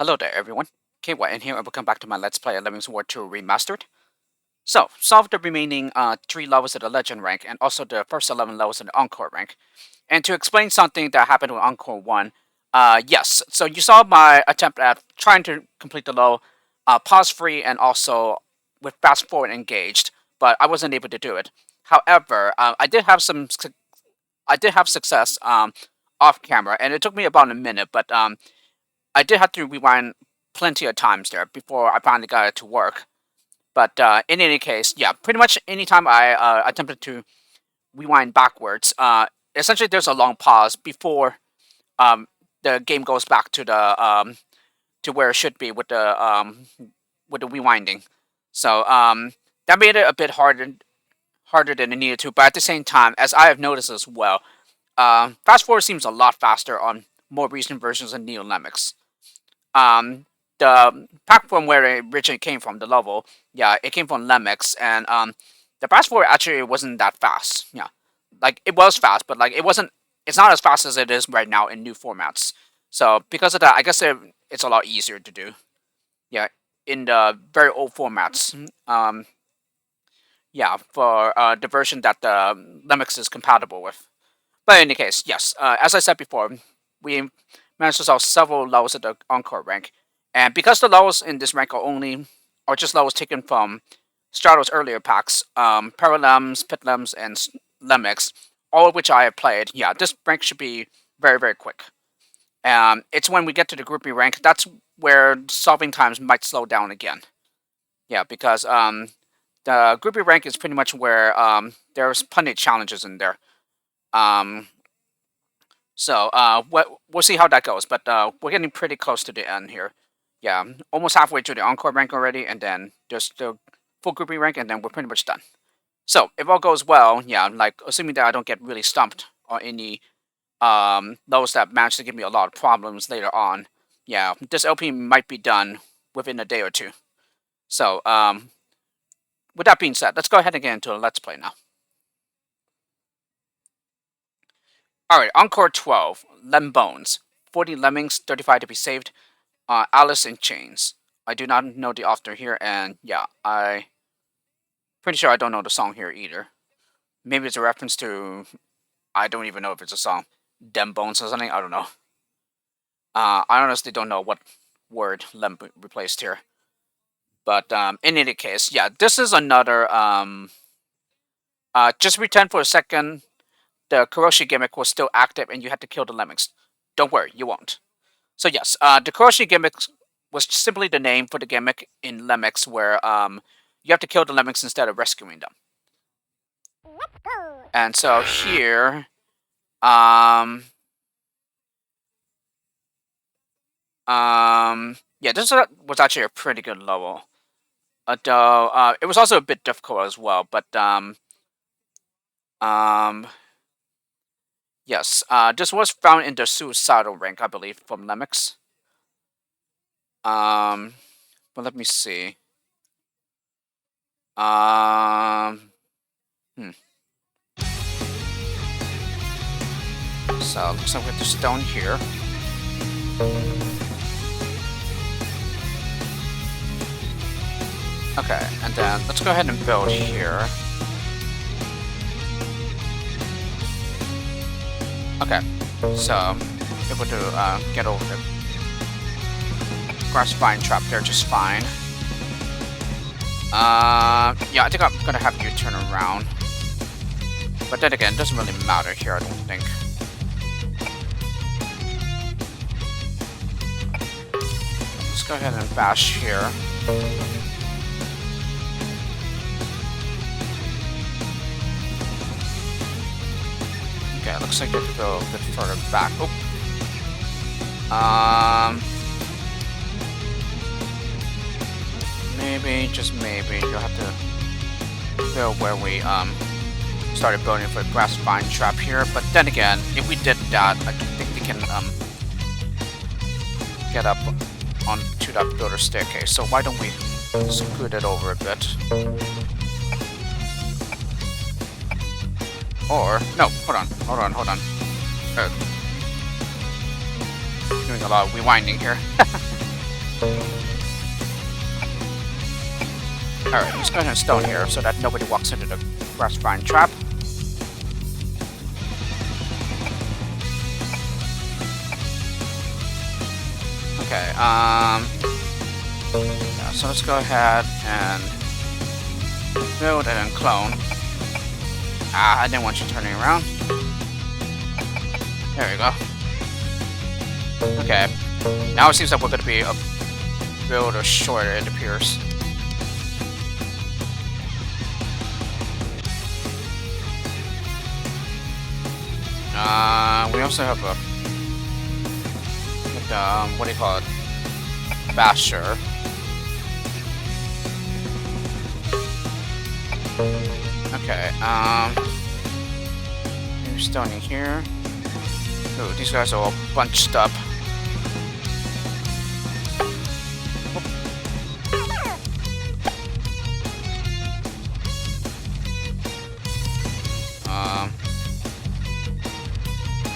Hello there everyone, KY here and welcome back to my Let's Play Lemmings War 2 Remastered. So, solve the remaining 3 levels of the Legend rank and also the first 11 levels of the Encore rank. And to explain something that happened with Encore 1, yes, so you saw my attempt at trying to complete the level pause-free and also with fast-forward engaged, but I wasn't able to do it. However, I did have success off camera, and it took me about a minute, but I did have to rewind plenty of times there before I finally got it to work. But in any case, yeah, pretty much anytime I attempted to rewind backwards, essentially there's a long pause before um, the game goes back to the to where it should be with the rewinding. So that made it a bit harder than it needed to. But at the same time, as I have noticed as well, fast forward seems a lot faster on more recent versions of Neo Lemmicks. The platform where it originally came from, the level, yeah, it came from Lemmicks, and the fast forward actually wasn't that fast. Yeah, like it was fast, but like it wasn't. It's not as fast as it is right now in new formats. So because of that, I guess it's a lot easier to do. Yeah, in the very old formats. Yeah, for the version that the Lemmicks is compatible with. But in any case, yes, as I said before, we managed to solve several levels of the Encore rank. And because the levels in this rank are just levels taken from Strato's earlier packs, Paralems, Pitlems, and Lemmicks, all of which I have played, yeah, this rank should be very, very quick. It's when we get to the groupie rank, that's where solving times might slow down again. Yeah, because the groupie rank is pretty much where there's plenty of challenges in there. So we'll see how that goes, but we're getting pretty close to the end here. Yeah, almost halfway to the Encore rank already, and then just the full groupie rank, and then we're pretty much done. So if all goes well, yeah, like assuming that I don't get really stumped on any those that manage to give me a lot of problems later on, yeah, this LP might be done within a day or two. So with that being said, let's go ahead and get into a Let's Play now. Alright, Encore 12, Lem Bones. 40 Lemmings, 35 to be saved. Alice in Chains. I do not know the author here, and yeah, pretty sure I don't know the song here either. Maybe it's a reference to, I don't even know if it's a song, Dem Bones or something, I don't know. I honestly don't know what word Lem replaced here. But in any case, yeah, this is another, just pretend for a second the Karoshi gimmick was still active and you had to kill the Lemmings. Don't worry, you won't. So yes, the Karoshi gimmick was simply the name for the gimmick in Lemmicks where you have to kill the Lemmings instead of rescuing them. And so here, yeah, this was actually a pretty good level. Though it was also a bit difficult as well, but yes, this was found in the suicidal rank, I believe, from Lemmicks. But let me see. So looks like we have the stone here. Okay, and then let's go ahead and build here. Okay, so able to get over the grass vine trap there just fine. Yeah, I think I'm gonna have you turn around. But then again, it doesn't really matter here, I don't think. Let's go ahead and bash here. Okay, looks like you have to go a bit further back. Oh. Maybe, just maybe, you'll have to go where we started building for the grass vine trap here. But then again, if we did that, I think we can get up onto that builder staircase. So why don't we scoot it over a bit? Or, no, hold on. Doing a lot of rewinding here. Alright, let's go ahead and stone here so that nobody walks into the grass vine trap. Okay, yeah, so let's go ahead and build and then clone. Ah, I didn't want you turning around. There we go. Okay, now it seems like we're going to be a build or shorter, it appears. We also have a what do you call it? Basher. Okay, here's stoning here. Ooh, these guys are all bunched up.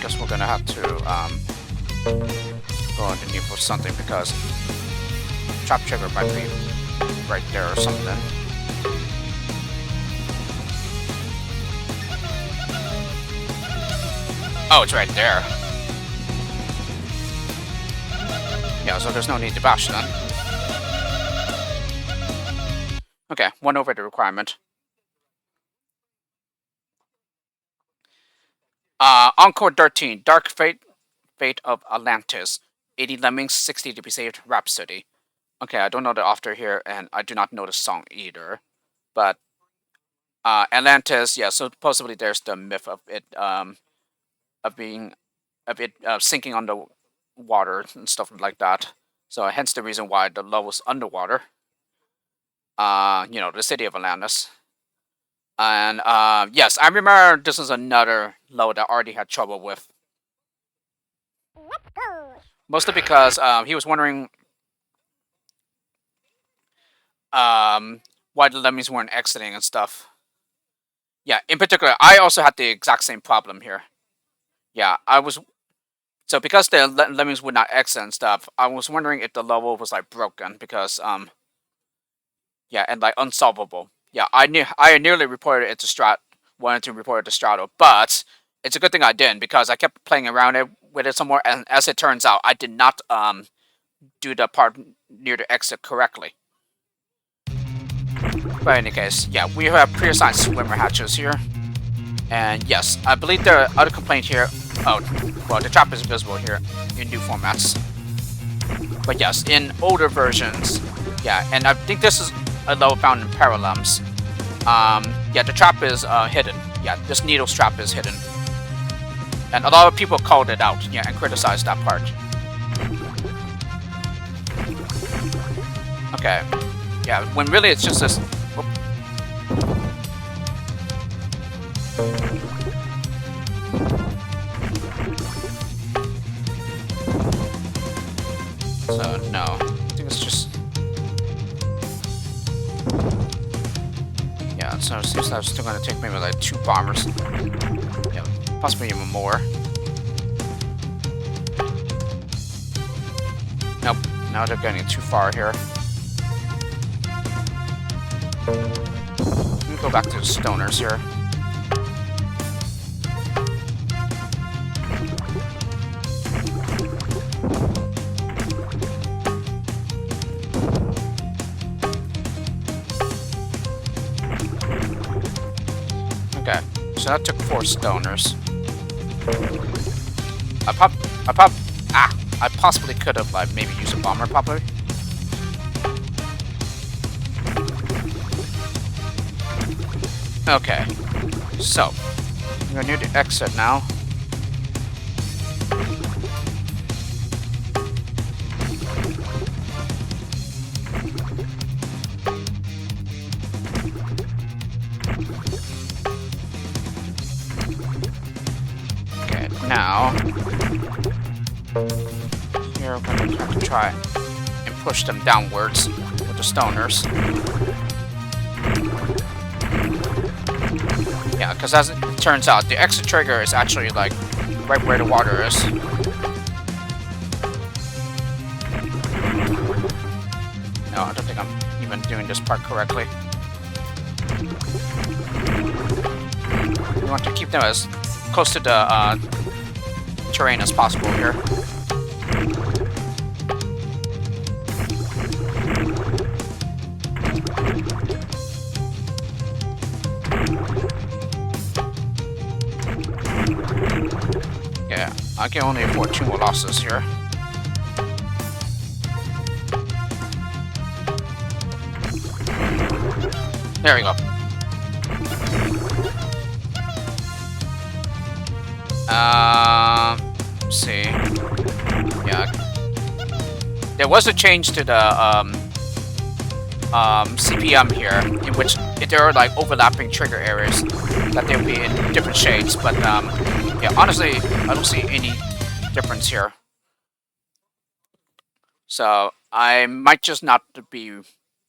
Guess we're gonna have to go underneath or something because trap trigger might be right there or something. Oh, it's right there. Yeah, so there's no need to bash then. Okay, one over the requirement. Encore 13, Dark Fate of Atlantis. 80 Lemmings, 60 to be saved, Rhapsody. Okay, I don't know the author here, and I do not know the song either. But, Atlantis, yeah, so supposedly there's the myth of it, sinking under water and stuff like that. So hence the reason why the level's underwater. You know, the city of Atlantis. And yes, I remember this is another level that Arty had trouble with. Mostly because he was wondering why the lemmings weren't exiting and stuff. Yeah, in particular, I also had the exact same problem here. Yeah, I was... So because the lemmings would not exit and stuff, I was wondering if the level was like broken because yeah, and like unsolvable. Yeah, I nearly reported it to wanted to report it to Strato, but it's a good thing I didn't because I kept playing around with it some more, and as it turns out, I did not do the part near the exit correctly. But in any case, yeah, we have pre-assigned swimmer hatches here, and yes, I believe the other complaint here. Oh, well, the trap is visible here in new formats. But yes, in older versions, yeah, and I think this is a level found in Paralems. Yeah, the trap is hidden. Yeah, this needle trap is hidden. And a lot of people called it out, yeah, and criticized that part. Okay. Yeah, when really it's just this... Whoop. So, no. I think it's just... Yeah, so it seems like it's still going to take maybe like 2 bombers. Yeah, possibly even more. Nope, now they're getting too far here. Let me go back to the stoners here. Okay, so that took 4 stoners. I possibly could have like maybe used a bomber probably. Okay, so we're near the exit now. Okay, now here we're going to have to try and push them downwards with the stoners. Yeah, because as it turns out, the exit trigger is actually like right where the water is. this part correctly. We want to keep them as close to the terrain as possible here. Yeah, I can only afford 2 more losses here. There we go. Let's see. Yeah. There was a change to the CPM here, in which if there are like overlapping trigger areas, that they'll be in different shades. But yeah, honestly, I don't see any difference here. So I might just not be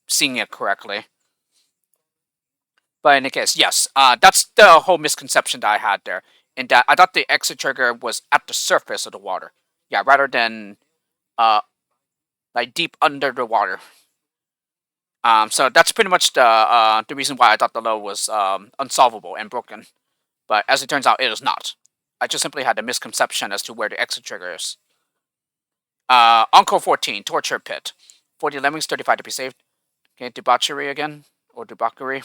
seeing it correctly. But in any case, yes, that's the whole misconception that I had there. In that I thought the exit trigger was at the surface of the water. Yeah, rather than like deep under the water. So that's pretty much the reason why I thought the low was unsolvable and broken. But as it turns out, it is not. I just simply had a misconception as to where the exit trigger is. Encore 14, Torture Pit. 40 Lemmings, 35 to be saved. Okay, Debauchery again. Or Debauchery.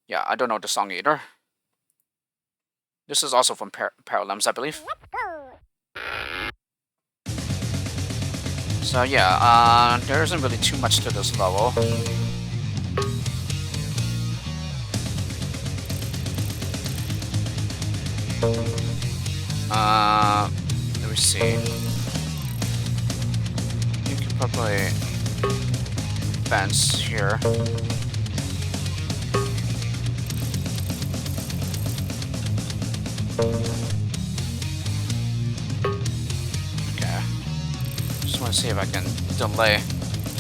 Yeah, I don't know the song either. This is also from Paralems, I believe. So yeah, there isn't really too much to this level. Let me see. You can probably fence here. Okay. Just want to see if I can delay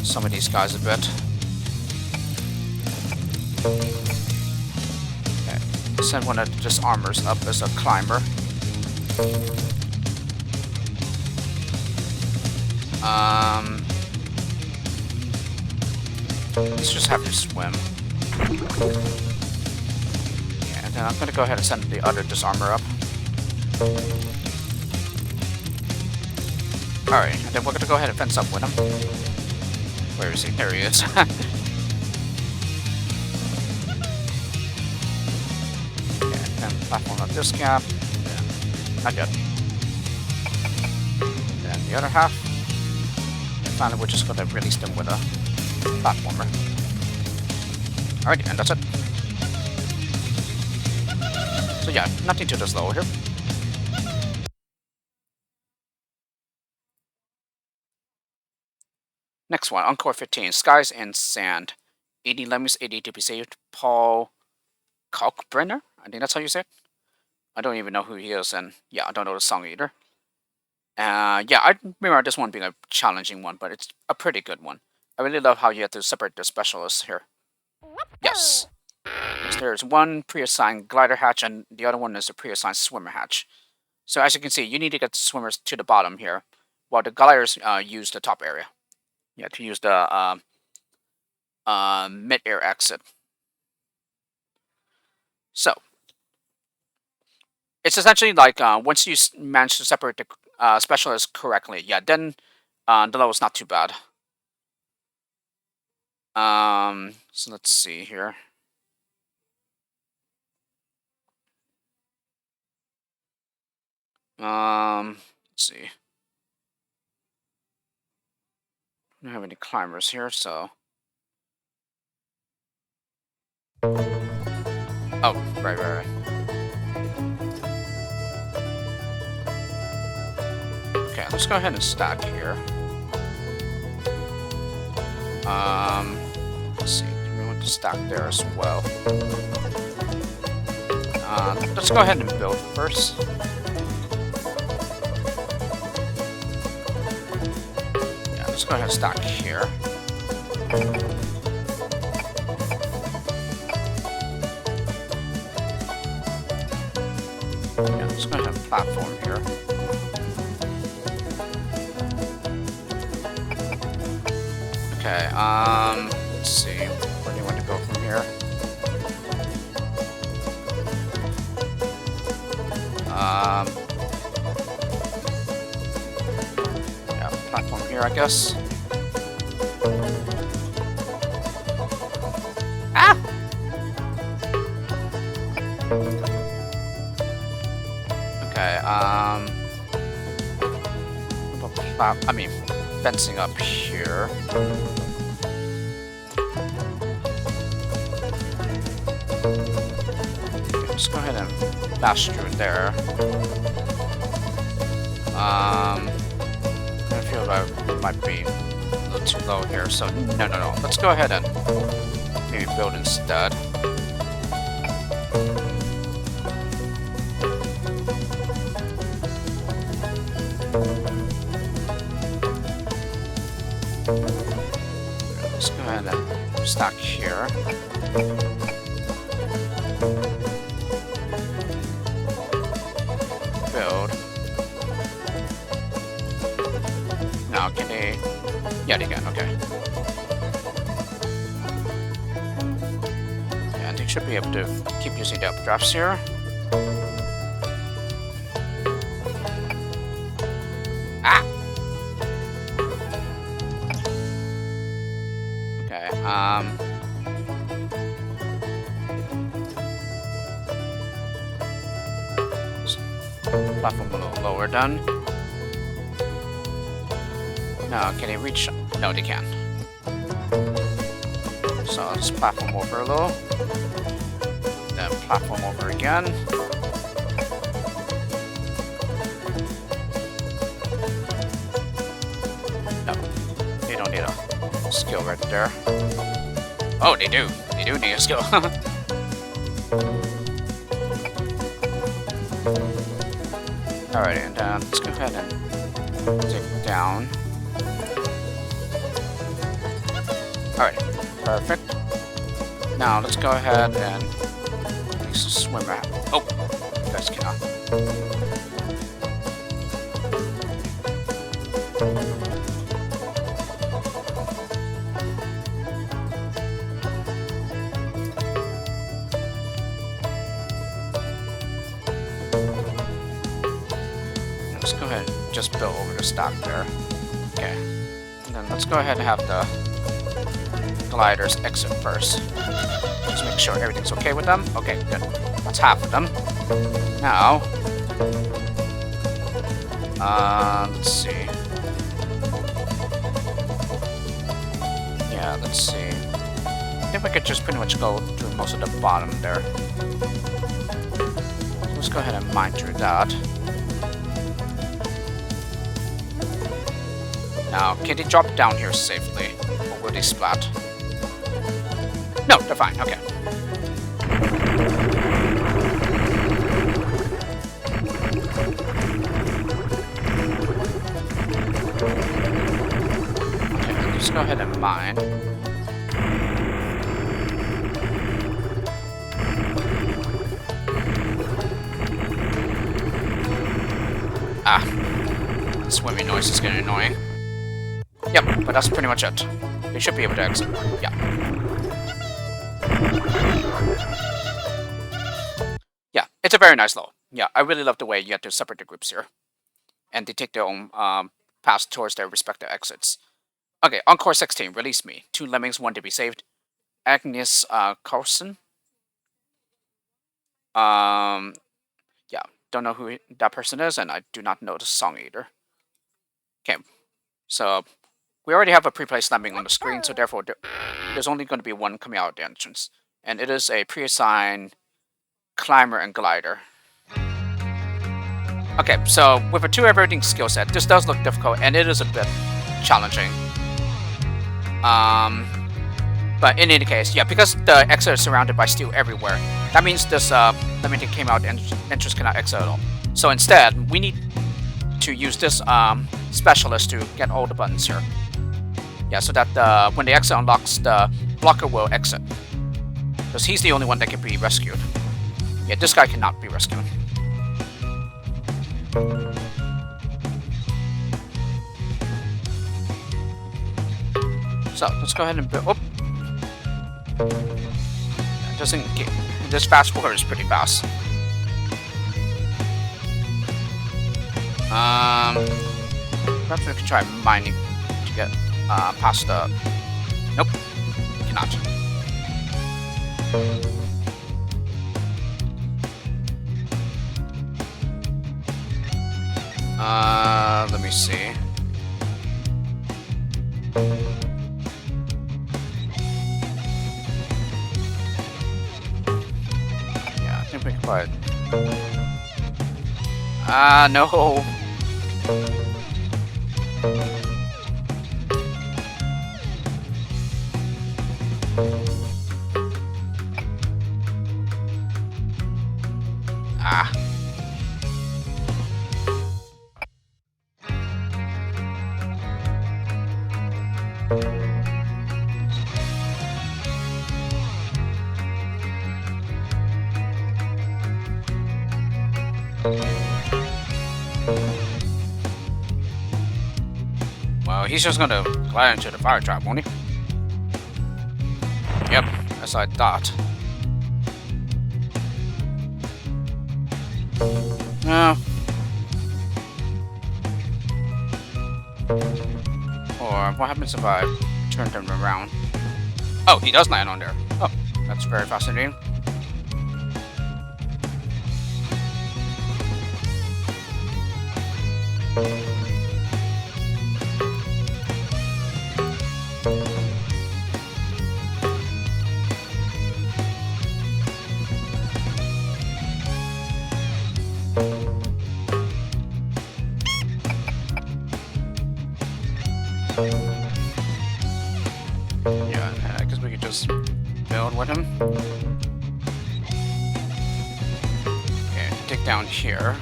some of these guys a bit. Okay. Send one of the disarmors up as a climber. Let's just have you swim. Yeah, and then I'm gonna go ahead and send the other disarmor up. Alright, and then we're gonna go ahead and fence up with him. Where is he? There he is. Okay, and platform up this gap. Yeah, not yet. And the other half. And finally, we're just gonna release them with a platformer. Alright, and that's it. So yeah, nothing too slow here. Next one, Encore 15, Skies and Sand. 80 Lemmings, 80 to be saved. Paul Kalkbrenner? I think that's how you say it. I don't even know who he is, and yeah, I don't know the song either. Yeah, I remember this one being a challenging one, but it's a pretty good one. I really love how you have to separate the specialists here. Yes. There's one pre-assigned glider hatch, and the other one is a pre-assigned swimmer hatch. So as you can see, you need to get the swimmers to the bottom here, while the gliders use the top area. Yeah, to use the mid-air exit. So, it's essentially like once you manage to separate the specialists correctly, yeah, then the level is not too bad. So let's see here. Let's see. I don't have any climbers here, so. Oh, right. Okay, let's go ahead and stack here. Let's see. Do we want to stack there as well? Let's go ahead and build first. Yeah, let's go ahead and stack here. Yeah, let's go ahead and platform here. Okay, let's see. We're I guess. Ah! Okay, I mean, fencing up here. Okay, let's go ahead and bash through there. I feel like it might be a little too low here, so no. Let's go ahead and maybe build instead. Let's go ahead and stack here. Build. Now, can they... Yeah, they can, okay. Yeah, and they should be able to keep using the updrafts here. Ah! Okay, platform a little lower done. No, can they reach? No, they can't. So let's platform over a little. Then platform over again. No, they don't need a skill right there. Oh, they do. They do need a skill. Alright, and let's go ahead and dig down. Alright, perfect. Now let's go ahead and at least swim out. Oh, you guys cannot. Let's go ahead and just build over the stack there. Okay. And then let's go ahead and have the gliders exit first. Just make sure everything's okay with them. Okay, good. That's half of them. Now, let's see. Yeah, let's see. I think we could just pretty much go through most of the bottom there. Let's go ahead and mine through that. Now, can they drop down here safely? Or will they splat? No, they're fine. Okay. Okay, let's go ahead and mine. Ah, swimming noise is getting annoying. Yep, but that's pretty much it. They should be able to exit. Yeah. Yeah, it's a very nice level. Yeah, I really love the way you have to separate the groups here. And they take their own paths towards their respective exits. Okay, Encore 16, Release Me. 2 Lemmings, 1 to be saved. Agnes Carlson. Yeah, don't know who that person is, and I do not know the song either. Okay, so we already have a pre-placed Lemming on the screen, so therefore there's only going to be one coming out of the entrance. And it is a pre-assigned Climber and Glider. Okay, so with a 2 everything skill set, this does look difficult, and it is a bit challenging. But in any case, yeah, because the exit is surrounded by steel everywhere, that means this Lemming that came out the entrance cannot exit at all. So instead, we need to use this specialist to get all the buttons here. Yeah, so that when the exit unlocks, the blocker will exit. Because he's the only one that can be rescued. Yeah, this guy cannot be rescued. So, let's go ahead and build... Oh! It doesn't get... This fast forward is pretty fast. Perhaps we can try mining get past the... Nope, cannot. Let me see. Yeah, I think we can probably... no! Ah. Well, he's just gonna glide into the fire trap, won't he? Yep, as I thought. Or what happens if I turn them around? Oh, he does land on there. Oh, that's very fascinating. Yeah, I guess we could just build with him. Okay, dig down here.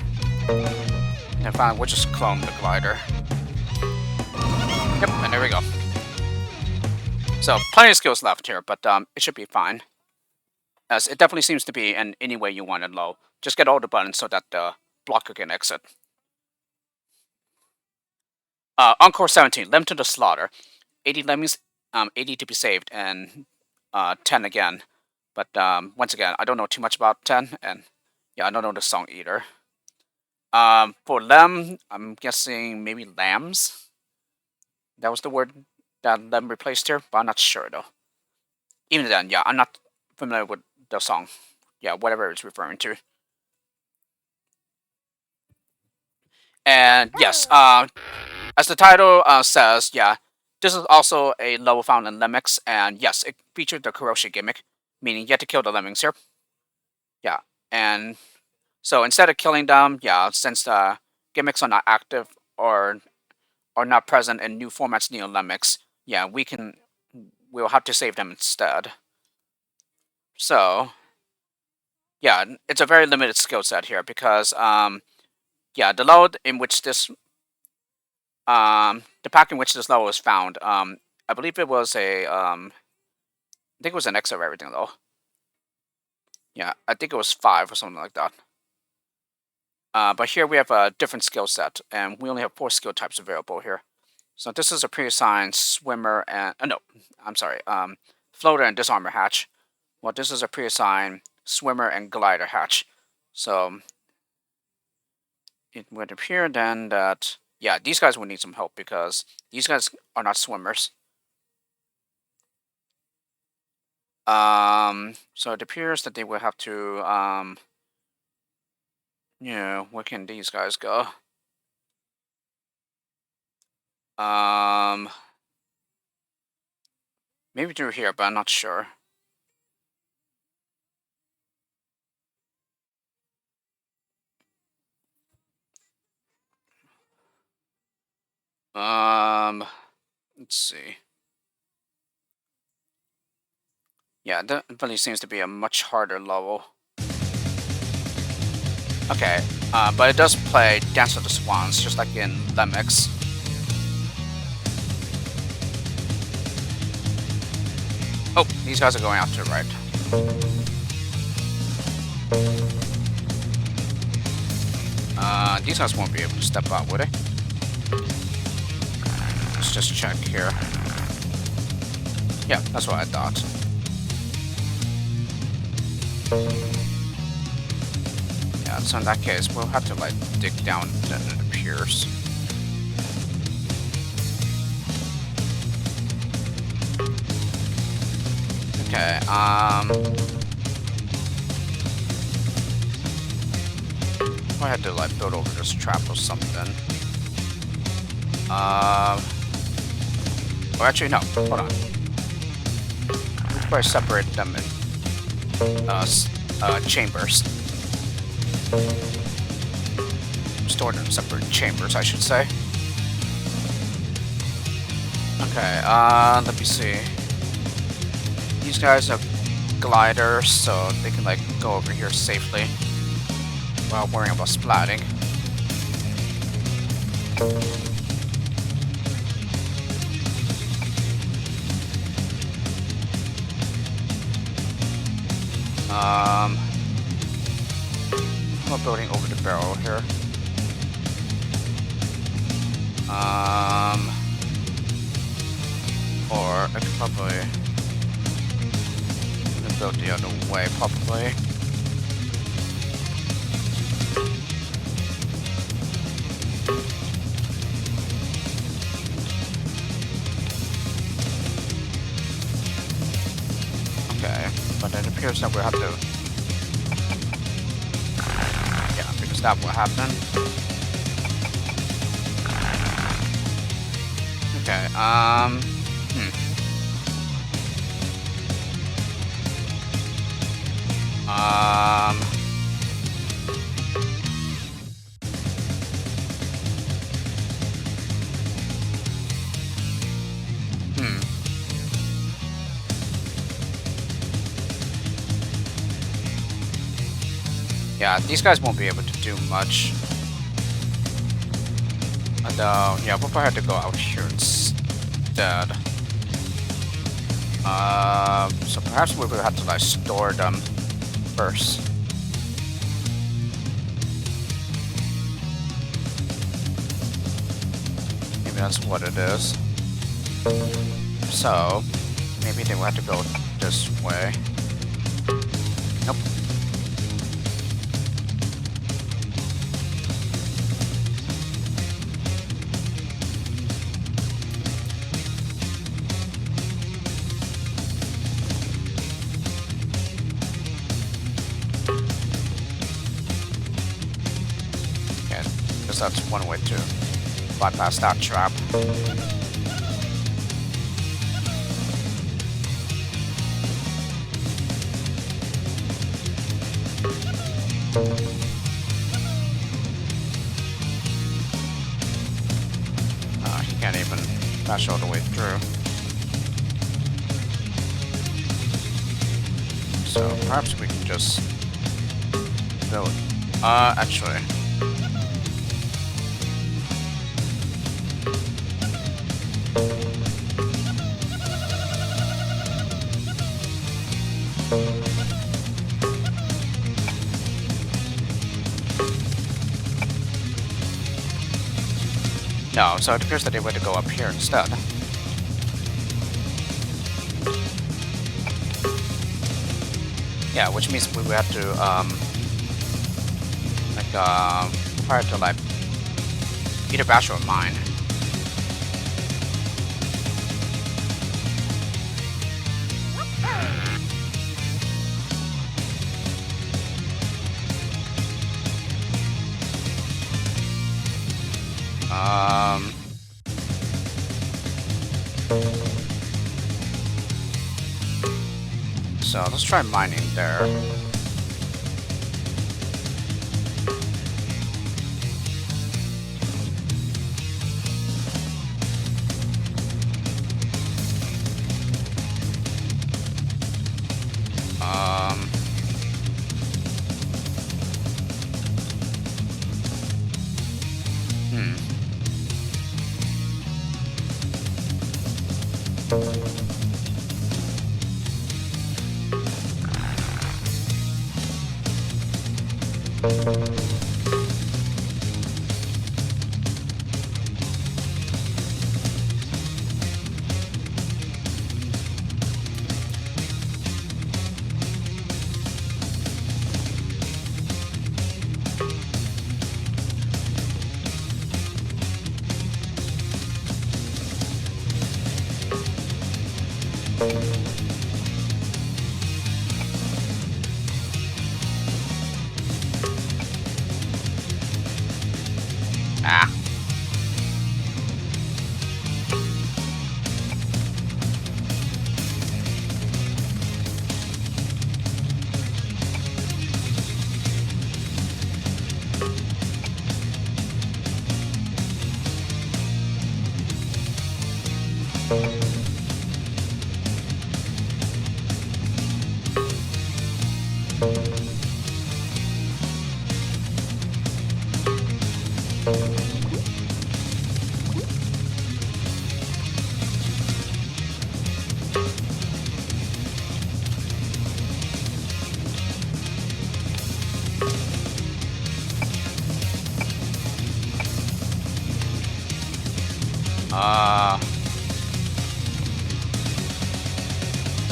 And finally, we'll just clone the glider. Yep, and there we go. So, plenty of skills left here, but it should be fine. As it definitely seems to be in any way you want it low. Just get all the buttons so that the blocker can exit. Encore 17, Limb to the Slaughter. 80 lemmings, 80 to be saved, and 10 again. But once again, I don't know too much about 10, and yeah, I don't know the song either. For Lem, I'm guessing maybe lambs. That was the word that Lem replaced here, but I'm not sure though. Even then, yeah, I'm not familiar with the song. Yeah, whatever it's referring to. And yes, as the title says, yeah, this is also a level found in Lemmicks, and yes, it featured the Karoshi gimmick, meaning you have to kill the lemmings here. Yeah, and so instead of killing them, yeah, since the gimmicks are not active or are not present in new formats near Lemmicks, yeah, we'll have to save them instead. So, yeah, it's a very limited skill set here because, yeah, the load in which this, the pack in which this level was found, I believe it was I think it was an X of everything though. Yeah, I think it was 5 or something like that. But here we have a different skill set, and we only have 4 skill types available here. So this is a pre-assigned swimmer and no, I'm sorry, floater and disarmor hatch. Well, this is a pre-assigned swimmer and glider hatch. So it would appear then that yeah, these guys will need some help because these guys are not swimmers. So it appears that they will have to yeah, where can these guys go? Maybe through here, but I'm not sure. Let's see. Yeah, that really seems to be a much harder level. Okay, but it does play Dance of the Swans, just like in Lemmicks. Oh, these guys are going out to the right. These guys won't be able to step out, would they? Let's just check here. Yeah, that's what I thought. Yeah, so in that case, we'll have to like dig down into the piers. Okay, I had to like build over this trap or something. Oh, actually, no. Hold on. We can probably separate them in chambers. Store them in separate chambers, I should say. Okay, let me see. These guys have gliders, so they can like go over here safely without worrying about splatting. I'm building over the barrel here. Or I could probably build the other way, probably. Okay, but it appears that we'll have to. Yeah, because that will happen. Okay, Yeah, these guys won't be able to do much. And, yeah, we'll probably have to go out here instead. So perhaps we will have to, like, store them first. Maybe that's what it is. So, maybe they will have to go this way. Nope. That's one way to bypass that trap. He can't even dash all the way through. So perhaps we can just build. Actually. No, so it appears that they were to go up here instead. Yeah, which means we would have to, prior to, like, either bash or mine. So let's try mining there.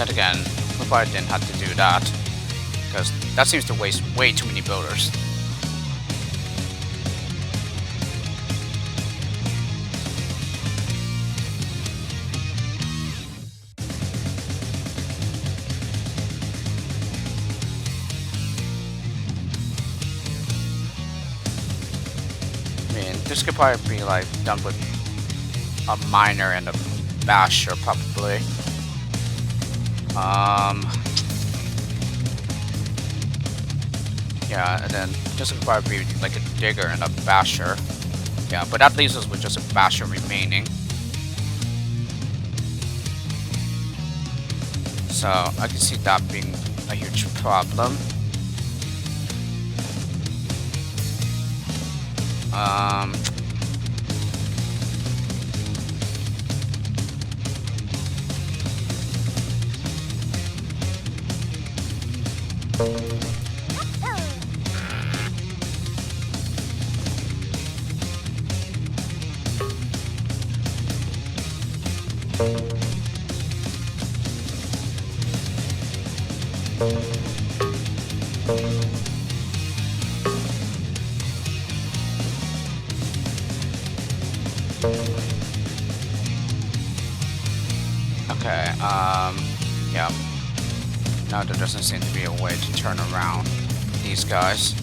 Then again, we probably didn't have to do that, because that seems to waste way too many builders. I mean, this could probably be like done with a miner and a basher, probably. Yeah, and then this would probably be like a digger and a basher. Yeah, but that leaves us with just a basher remaining. So I can see that being a huge problem. Okay, yeah. Now there doesn't seem to be a way to turn around these guys.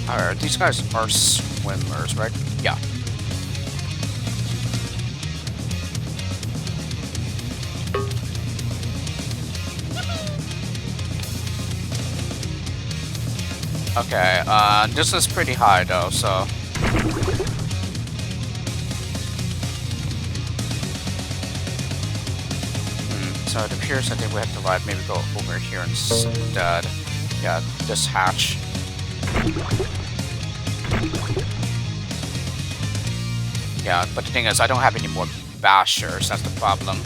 Alright, these guys are swimmers, right? Yeah. Okay, this is pretty high though, so... So it appears I think we have to like maybe go over here instead. Yeah, this hatch. Yeah, but the thing is, I don't have any more bashers, that's the problem.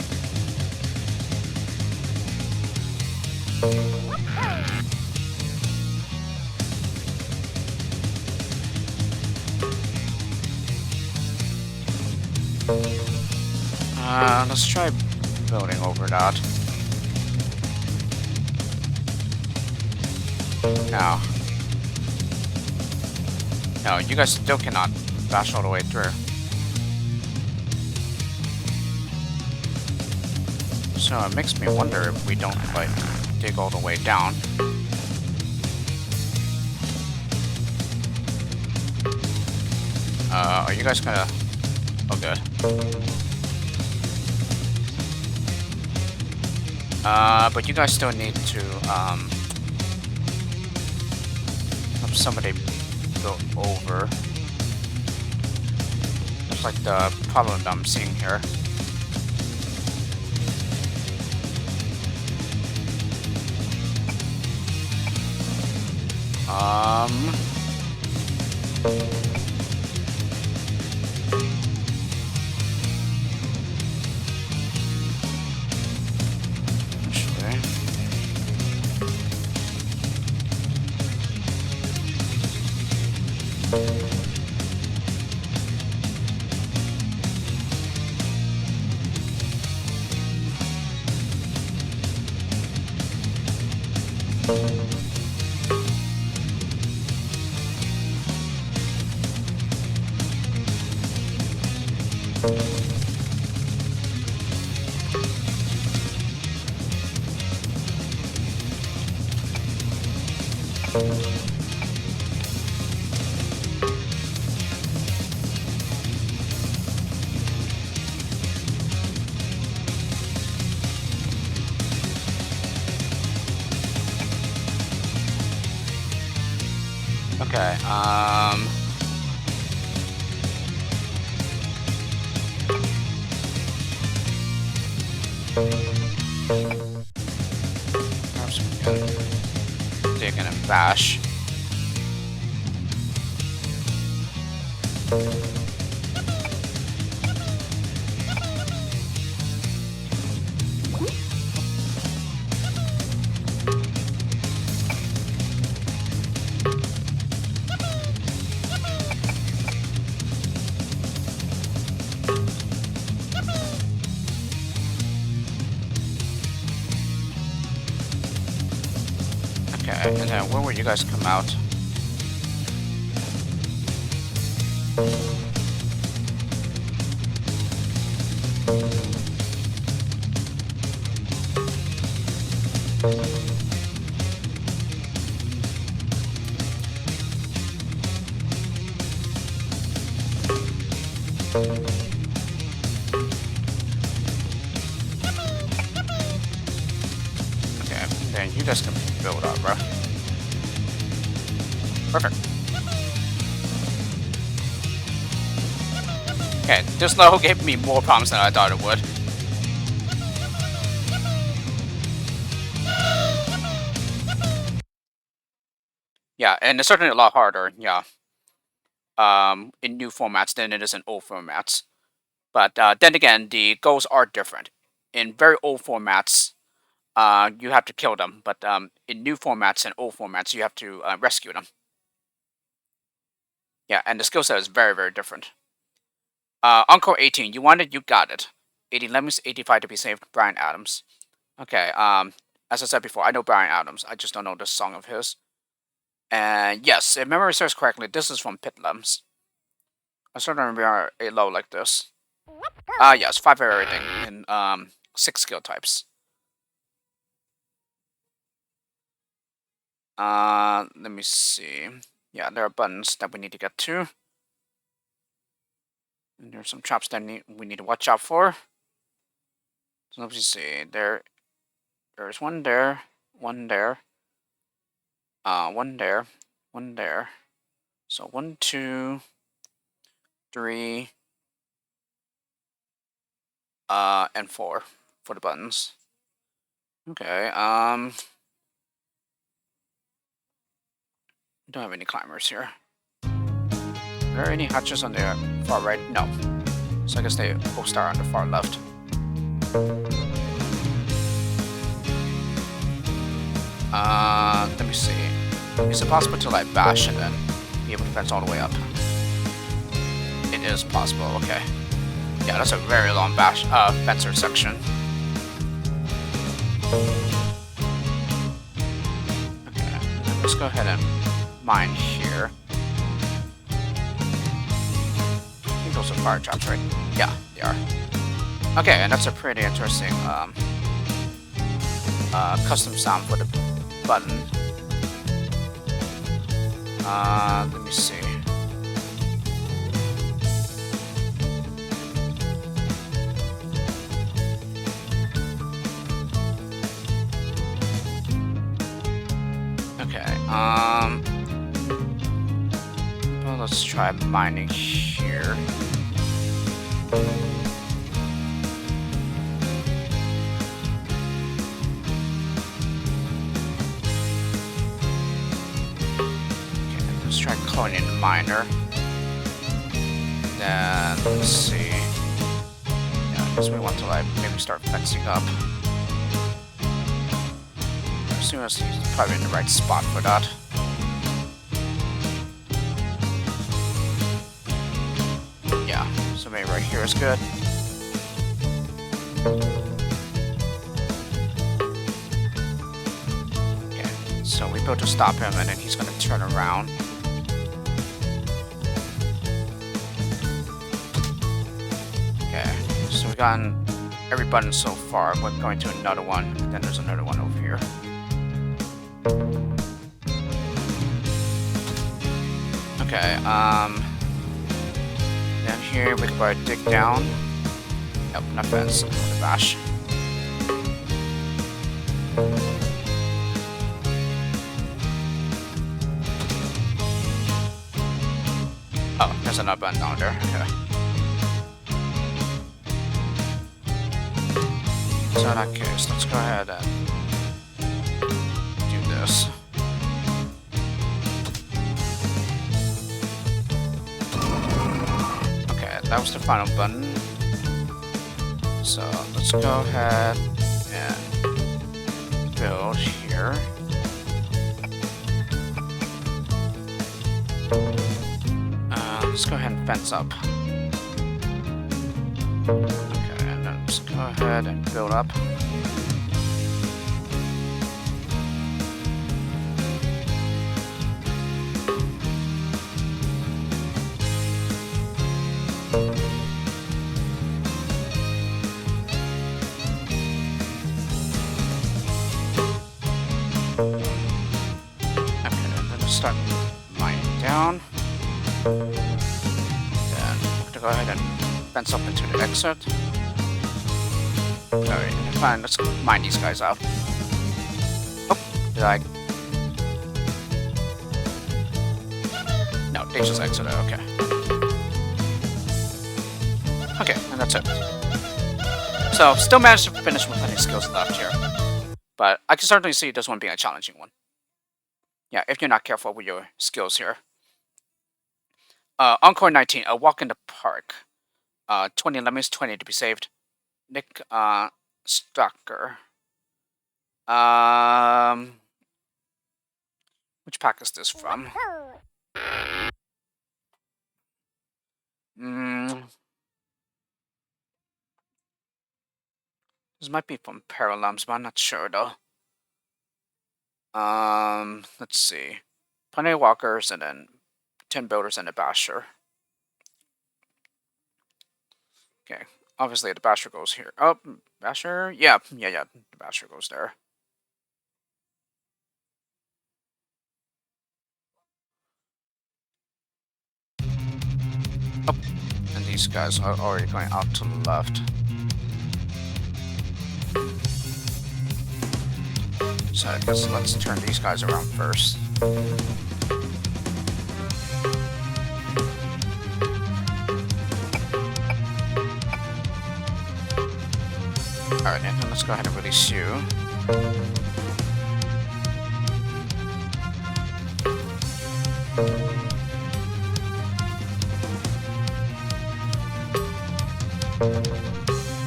Let's try building over that. No. No, you guys still cannot bash all the way through. So it makes me wonder if we don't, like, dig all the way down. Are you guys gonna... Oh, good. But you guys still need to, have somebody go over. Looks like the problem that I'm seeing here. Okay, perhaps we can dig in and bash. Okay, and then where would you guys come out? Okay, then you guys can build up, bro. Perfect. Okay, this level gave me more problems than I thought it would. Yeah, and it's certainly a lot harder, yeah, in new formats than it is in old formats. But then again, the goals are different. In very old formats, you have to kill them, but in new formats and old formats, you have to rescue them. Yeah, and the skill set is very, very different. Encore 18, you want it, you got it. 80 Lemmings, 85 to be saved, Bryan Adams. Okay, as I said before, I know Bryan Adams, I just don't know this song of his. And yes, if memory serves correctly, this is from Pitlems. I certainly remember a low like this. Yes, 5 of everything in 6 skill types. Let me see. Yeah, there are buttons that we need to get to. And there's some traps that we need to watch out for. So let me see. There's one there, one there, one there, one there. So 1, 2, 3, and 4 for the buttons. Okay, we don't have any climbers here. Are there any hatches on the far right? No. So I guess they both start on the far left. Let me see. Is it possible to like bash and then be able to fence all the way up? It is possible, okay. Yeah, that's a very long bash fencer section. Okay, let's go ahead and mine here. I think those are fire traps, right? Yeah, they are. Okay, and that's a pretty interesting custom sound for the button. Let me see. Okay, well, let's try mining here. Try cloning the miner. Then let's see. Yeah, I guess we want to like maybe start fencing up. As soon as he's probably in the right spot for that. Yeah, so maybe right here is good. Okay, so we built to stop him and then he's gonna turn around. So we've gotten every button so far. We're going to another one. Then there's another one over here. Okay, then here we can probably dig down. Yep, not fence. The bash. there's another button down there. Okay. So in that case, let's go ahead and do this. Okay, that was the final button. So let's go ahead and build here. Let's go ahead and fence up. Okay, and then let's go ahead and build up. Okay, and then start mining down. Go ahead and fence up into the exit. Alright, fine, let's mine these guys out. Oh, did I? No, they just exited, okay. Okay, and that's it. So, still managed to finish with plenty of skills left here. But I can certainly see this one being a challenging one. Yeah, if you're not careful with your skills here. Encore 19, a walk in the park. 20 Lemmings, 20 to be saved. Nick, Stalker. Which pack is this from? This might be from Paralems, but I'm not sure though. Let's see. 20 walkers and then 10 builders and a basher. Okay, obviously the basher goes here. Oh, basher? Yeah, the basher goes there. Oh, and these guys are already going out to the left. So I guess let's turn these guys around first. Alright, and then let's go ahead and release you.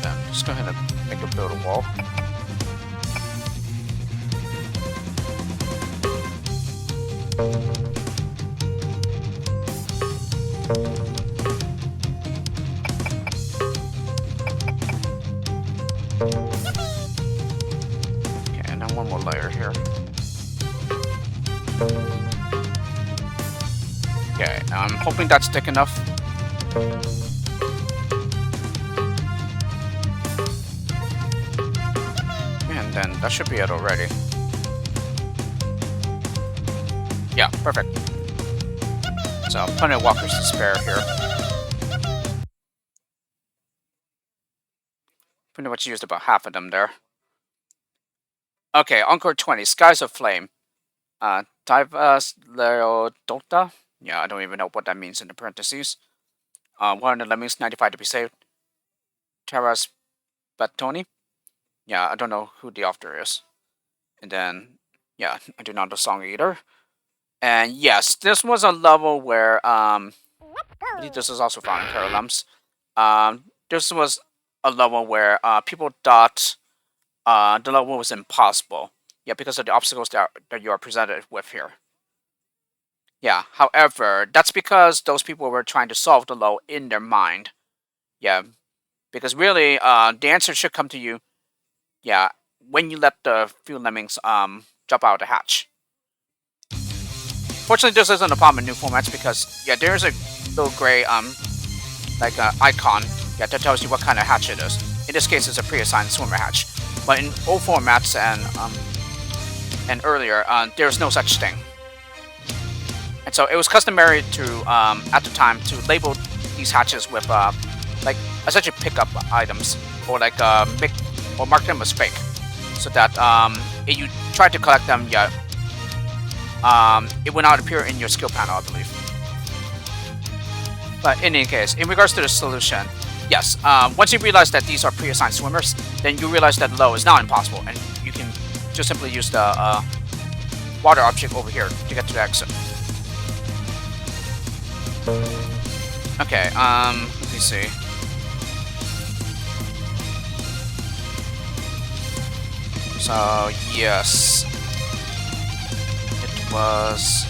Then just go ahead and make a build a wall. Okay, and then one more layer here. Okay, I'm hoping that's thick enough. And then that should be it already. Yeah, perfect. So, plenty of walkers to spare here. Pretty much used about half of them there. Okay, Encore 20, Skies of Flame. Divas Leodota. Yeah, I don't even know what that means in the parentheses. 100 Lemmings, 95 to be saved. Terras Batoni. Yeah, I don't know who the author is. And then, yeah, I do not know the song either. And yes, this was a level where, I believe this is also found in Paralems. This was a level where people thought the level was impossible. Yeah, because of the obstacles that you are presented with here. Yeah, however, that's because those people were trying to solve the level in their mind. Yeah, because really, the answer should come to you, yeah, when you let the few lemmings jump out of the hatch. Fortunately, this isn't a problem in new formats because, yeah, there's a little gray, icon, yeah, that tells you what kind of hatch it is. In this case, it's a pre-assigned swimmer hatch. But in old formats and earlier, there's no such thing. And so it was customary to, at the time, to label these hatches with, essentially pickup items, or or mark them as fake, so that if you try to collect them, yeah, it will not appear in your skill panel, I believe. But in any case, in regards to the solution, yes, once you realize that these are pre-assigned swimmers, then you realize that low is not impossible, and you can just simply use the water object over here to get to the exit. Okay, let me see. So, yes. It was...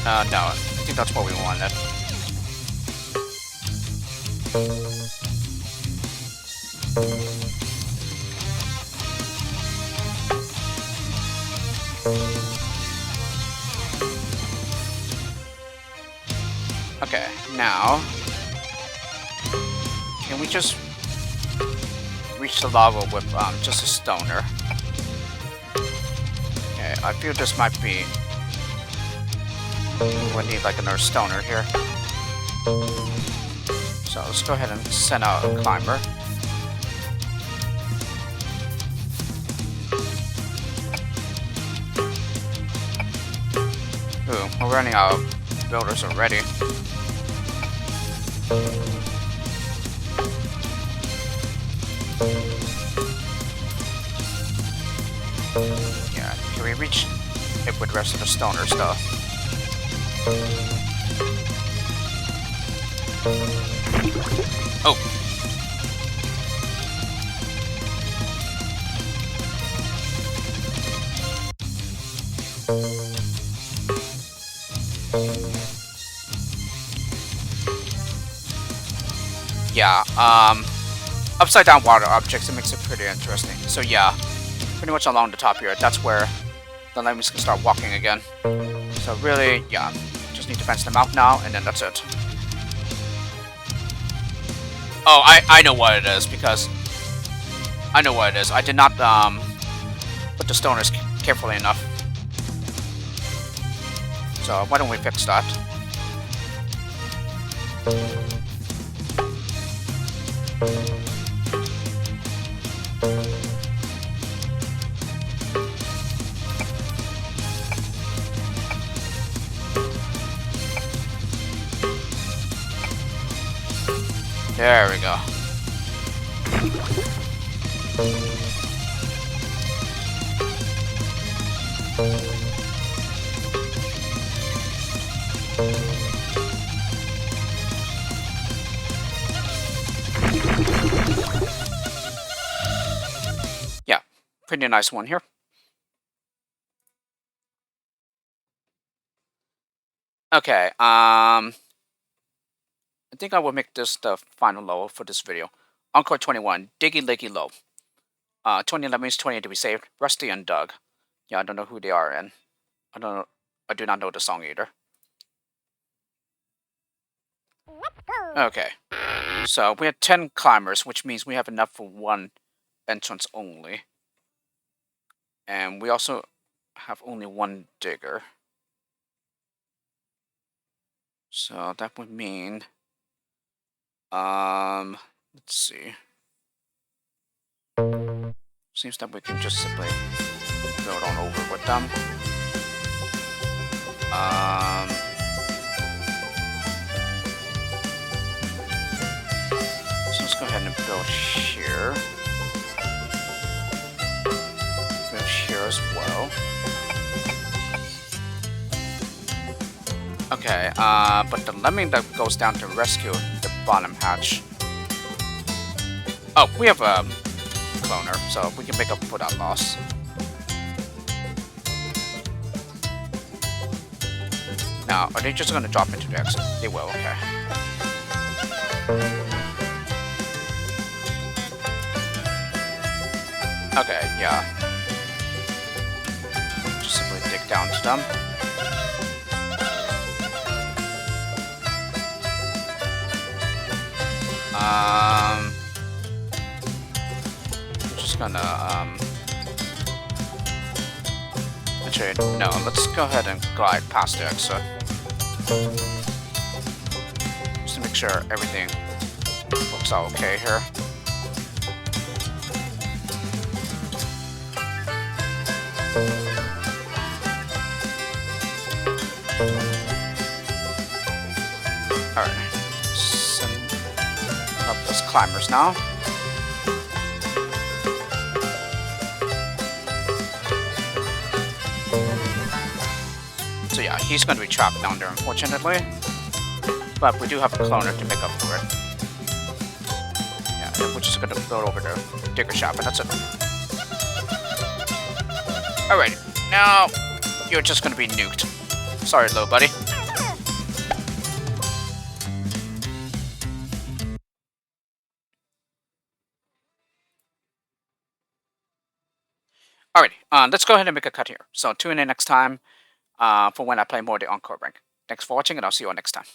no, I think that's what we wanted. Okay, now... Can we just reach the lava with just a stoner? Okay, I feel this might be... We need like another stoner here. So let's go ahead and send out a climber. Ooh, we're running out of builders already. Yeah, can we reach it with the rest of the stoner stuff? Oh! Yeah, upside down water objects, it makes it pretty interesting. So yeah, pretty much along the top here, that's where the Lemmings can start walking again. So really, yeah, just need to fence them out now, and then that's it. Oh, I know what it is, because... I know what it is. I did not, put the stoners carefully enough. So, why don't we fix that? There we go. Yeah, pretty nice one here. Okay, I think I will make this the final level for this video. Encore 21, Diggy Leggy Low. 20 Lemmings, 20 to be saved. Rusty and Doug. Yeah, I don't know who they are, and I do not know the song either. Okay, so we had 10 climbers, which means we have enough for one entrance only. And we also have only one digger. So that would mean... let's see. Seems that we can just simply build on over with them. So let's go ahead and build here. Build here as well. Okay, but the lemming that goes down to rescue the bottom hatch. Oh, we have a cloner, so we can make up for that loss. Now, are they just gonna drop into the exit? They will, okay. Okay, yeah. Just simply dig down to them. Just gonna, actually, no, let's go ahead and glide past the exit. Just to make sure everything looks all okay here. Alright. Send up those climbers now. So yeah, he's going to be trapped down there, unfortunately. But we do have a cloner to make up for it. Yeah, we're just going to build over the digger shop, and that's it. Alright, now you're just going to be nuked. Sorry, little buddy. Alrighty, let's go ahead and make a cut here. So tune in next time for when I play more of the Encore rank. Thanks for watching, and I'll see you all next time.